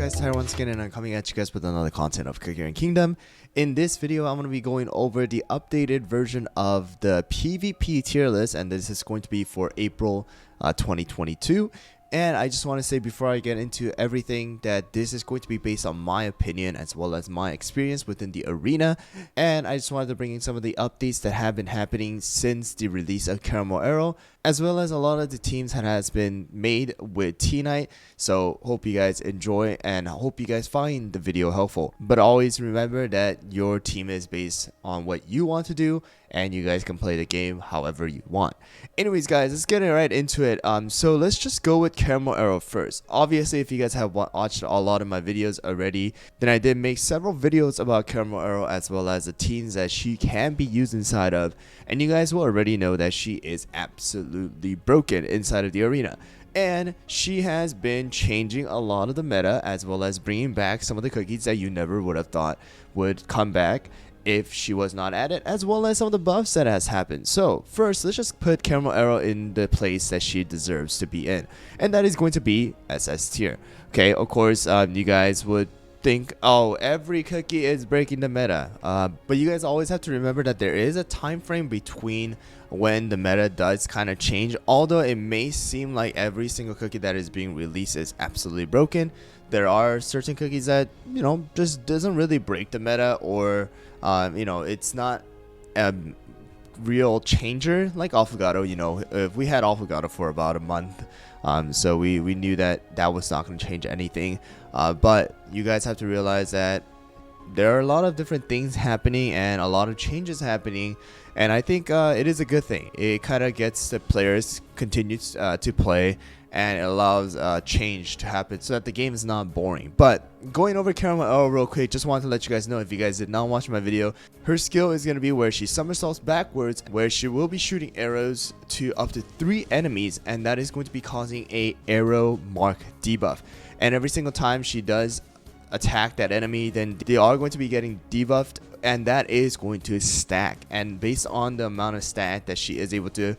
guys, Tyler once again, and I'm coming at you guys with another content of Cookie and Kingdom. In this video, I'm going to be going over the updated version of the PvP tier list, and this is going to be for April 2022. And I just want to say before I get into everything that this is going to be based on my opinion as well as my experience within the arena. And I just wanted to bring in some of the updates that have been happening since the release of Caramel Errol, as well as a lot of the teams that has been made with T-Knight. So hope you guys enjoy and hope you guys find the video helpful. But always remember that your team is based on what you want to do, and you guys can play the game however you want. Anyways guys, let's get right into it. So let's just go with Caramel Errol first. Obviously, if you guys have watched a lot of my videos already, then I did make several videos about Caramel Errol as well as the teams that she can be used inside of, and you guys will already know that she is absolutely broken inside of the arena. And she has been changing a lot of the meta as well as bringing back some of the cookies that you never would have thought would come back if she was not added, as well as some of the buffs that has happened. So first, let's just put Caramel Errol in the place that she deserves to be in, and that is going to be SS tier. Okay, of course, you guys would think, oh, every cookie is breaking the meta, but you guys always have to remember that there is a time frame between when the meta does kind of change. Although it may seem like every single cookie that is being released is absolutely broken, there are certain cookies that, you know, just doesn't really break the meta, or you know, it's not a real changer like Affogato. You know, if we had Affogato for about a month, so we knew that that was not going to change anything, but you guys have to realize that there are a lot of different things happening and a lot of changes happening, and I think it is a good thing. It kind of gets the players continues to play, and it allows change to happen so that the game is not boring. But going over Caramel Errol real quick, just wanted to let you guys know, if you guys did not watch my video, her skill is going to be where she somersaults backwards, where she will be shooting arrows to up to 3 enemies, and that is going to be causing a arrow mark debuff. And every single time she does attack that enemy, then they are going to be getting debuffed, and that is going to stack. And based on the amount of stat that she is able to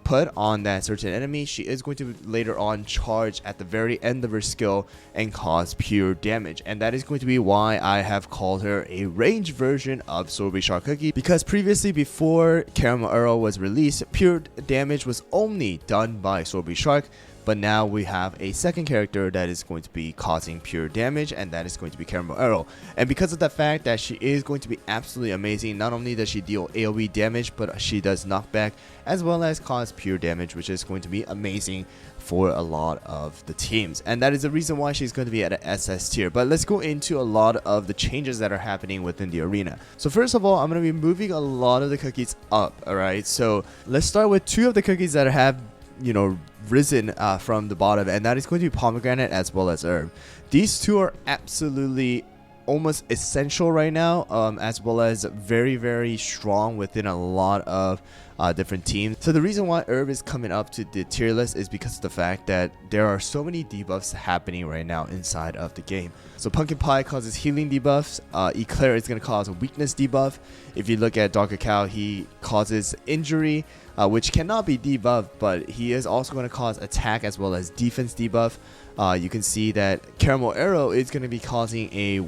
put on that certain enemy, she is going to later on charge at the very end of her skill and cause pure damage. And that is going to be why I have called her a ranged version of Sorbet Shark Cookie, because previously, before Caramel Errol was released, pure damage was only done by Sorbet Shark. But now we have a second character that is going to be causing pure damage, and that is going to be Caramel Errol. And because of the fact that she is going to be absolutely amazing, not only does she deal AoE damage, but she does knockback as well as cause pure damage, which is going to be amazing for a lot of the teams. And that is the reason why she's going to be at an SS tier. But let's go into a lot of the changes that are happening within the arena. So first of all, I'm going to be moving a lot of the cookies up. Alright, so let's start with 2 of the cookies that have, you know, risen from the bottom, and that is going to be Pomegranate as well as Herb. These 2 are absolutely almost essential right now, as well as very strong within a lot of different teams. So the reason why Herb is coming up to the tier list is because of the fact that there are so many debuffs happening right now inside of the game. So Pumpkin Pie causes healing debuffs, Eclair is going to cause a weakness debuff. If you look at Dark Cacao, he causes injury, which cannot be debuffed, but he is also going to cause attack as well as defense debuff. You can see that Caramel Errol is going to be causing a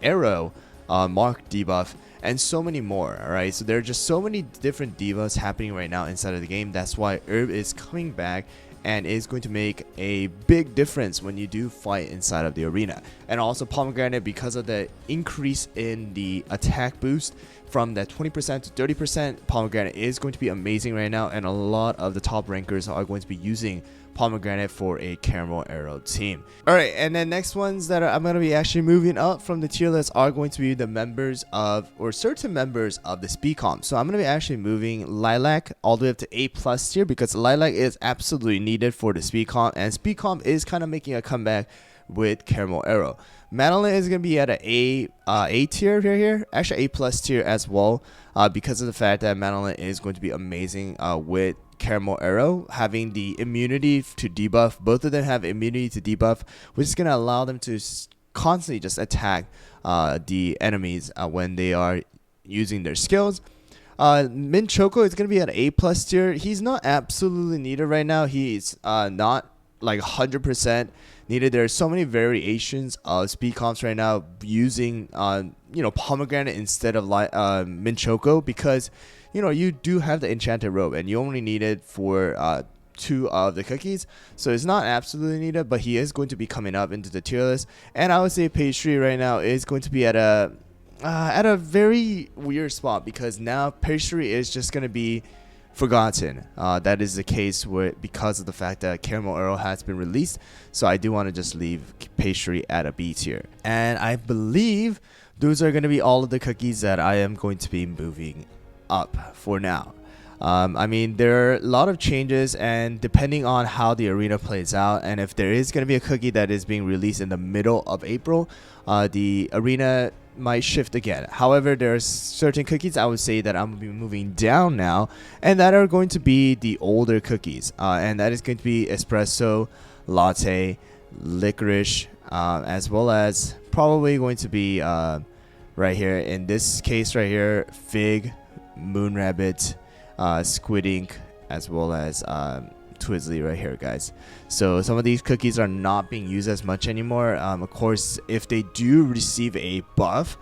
arrow mark debuff, and so many more. Alright, so there are just so many different debuffs happening right now inside of the game. That's why Herb is coming back and is going to make a big difference when you do fight inside of the arena. And also Pomegranate, because of the increase in the attack boost from that 20% to 30%, Pomegranate is going to be amazing right now, and a lot of the top rankers are going to be using Pomegranate for a Caramel Errol team. Alright, and then next ones that I'm going to be actually moving up from the tier list are going to be the members of, or certain members of the speed comp. So I'm going to be actually moving Lilac all the way up to A+ tier, because Lilac is absolutely needed for the speed comp, and speed comp is kind of making a comeback with Caramel Errol. Madeline is going to be at an A tier here, actually A+ tier as well, because of the fact that Madeline is going to be amazing with Caramel Errol having the immunity to debuff. Both of them have immunity to debuff, which is going to allow them to constantly just attack the enemies when they are using their skills. Mint Choco is going to be at A+ tier. He's not absolutely needed right now. He's not like 100% needed. There are so many variations of speed comps right now using Pomegranate instead of Minchoco, because you do have the enchanted robe and you only need it for 2 of the cookies, so it's not absolutely needed, but he is going to be coming up into the tier list. And I would say pastry right now is going to be at a very weird spot, because now pastry is just going to be forgotten. That is the case because of the fact that Caramel Errol has been released. So I do want to just leave pastry at a B tier. And I believe those are going to be all of the cookies that I am going to be moving up for now. I mean, there are a lot of changes, and depending on how the arena plays out, and if there is going to be a cookie that is being released in the middle of April, the arena might shift again. However, there are certain cookies I would say that I'm going to be moving down now, and that are going to be the older cookies, and that is going to be espresso, latte, licorice, as well as probably going to be right here, in this case right here, fig, moon rabbit, squid ink, as well as Twizzly right here, guys. So some of these cookies are not being used as much anymore. Of course, if they do receive a buff,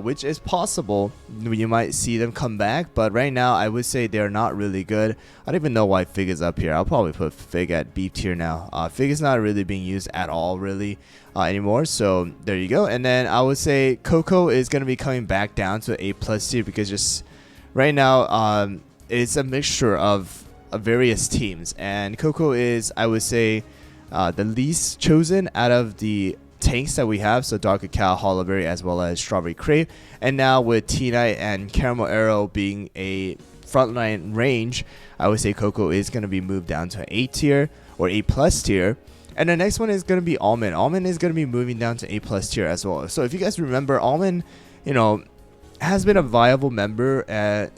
which is possible, you might see them come back, but right now I would say they're not really good. I don't even know why fig is up here. I'll probably put fig at B tier now. Fig is not really being used at all really anymore, so there you go. And then I would say cocoa is going to be coming back down to A+ tier, because just right now it's a mixture of various teams, and Coco is, I would say, the least chosen out of the tanks that we have. So Dark Cacao, Hollowberry, as well as Strawberry Crepe. And now with T-Knight and Caramel Arrow being a frontline range, I would say Coco is going to be moved down to A tier or A+ tier. And the next one is going to be Almond. Almond is going to be moving down to A+ tier as well. So if you guys remember, Almond, has been a viable member,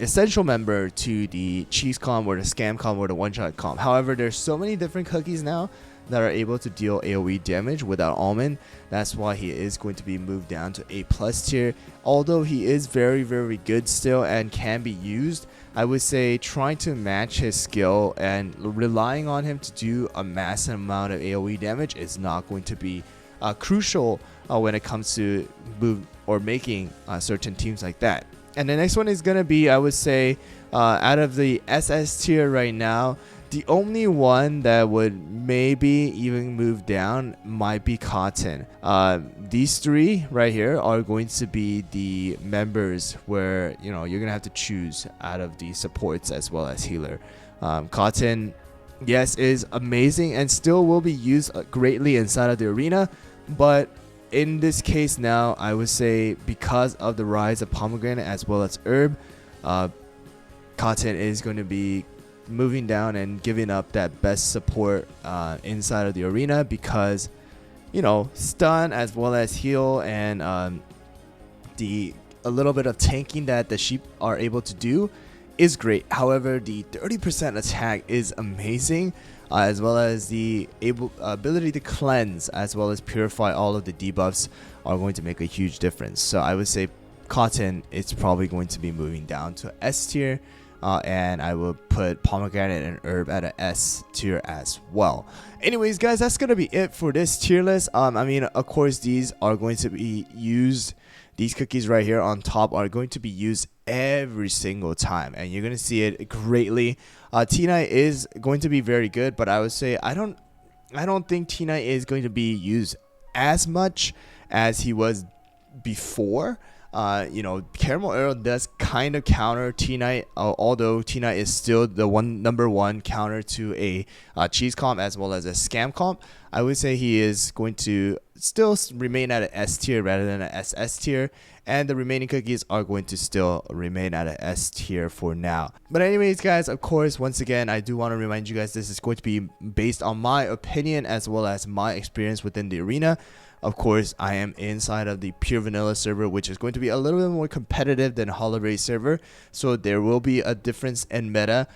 essential member to the cheese comp or the scam comp or the one-shot comp. However, there's so many different cookies now that are able to deal AoE damage without Almond. That's why he is going to be moved down to A+ tier. Although he is very, very good still and can be used, I would say trying to match his skill and relying on him to do a massive amount of AoE damage is not going to be crucial when it comes to making certain teams like that. And the next one is going to be, I would say, out of the SS tier right now, the only one that would maybe even move down might be Cotton. These 3 right here are going to be the members where you're going to have to choose out of the supports as well as healer. Cotton, yes, is amazing and still will be used greatly inside of the arena, but in this case now, I would say because of the rise of Pomegranate as well as Herb, Cotton is going to be moving down and giving up that best support inside of the arena, because stun as well as heal and a little bit of tanking that the sheep are able to do is great. However, the 30% attack is amazing, as well as the ability to cleanse as well as purify all of the debuffs are going to make a huge difference. So I would say Cotton is probably going to be moving down to S tier, and I will put Pomegranate and Herb at an S tier as well. Anyways, guys, that's gonna be it for this tier list. I mean, of course, these are going to be used. These cookies right here on top are going to be used every single time, and you're going to see it greatly. T-Knight is going to be very good, but I would say I don't think T-Knight is going to be used as much as he was before. Caramel Arrow does kind of counter T-Knight, although T-Knight is still the number one counter to a cheese comp as well as a scam comp. I would say he is going to still remain at an S tier rather than an SS tier, and the remaining cookies are going to still remain at an S tier for now. But anyways, guys, of course, once again, I do want to remind you guys this is going to be based on my opinion as well as my experience within the arena. Of course, I am inside of the pure vanilla server, which is going to be a little bit more competitive than Hollowberry server. So there will be a difference in meta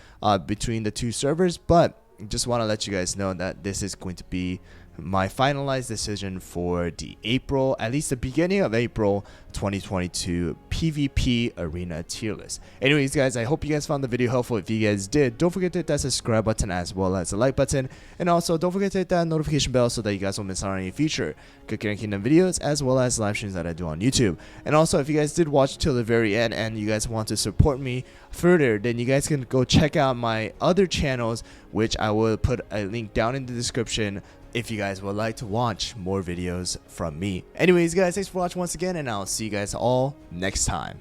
between the 2 servers, but just want to let you guys know that this is going to be my finalized decision for the April, at least the beginning of April 2022 PvP Arena tier list. Anyways, guys, I hope you guys found the video helpful. If you guys did, don't forget to hit that subscribe button as well as the like button. And also, don't forget to hit that notification bell so that you guys won't miss out on any future Cookie and Kingdom videos as well as live streams that I do on YouTube. And also, if you guys did watch till the very end and you guys want to support me further, then you guys can go check out my other channels, which I will put a link down in the description if you guys would like to watch more videos from me. Anyways, guys, thanks for watching once again, and I'll see you guys all next time.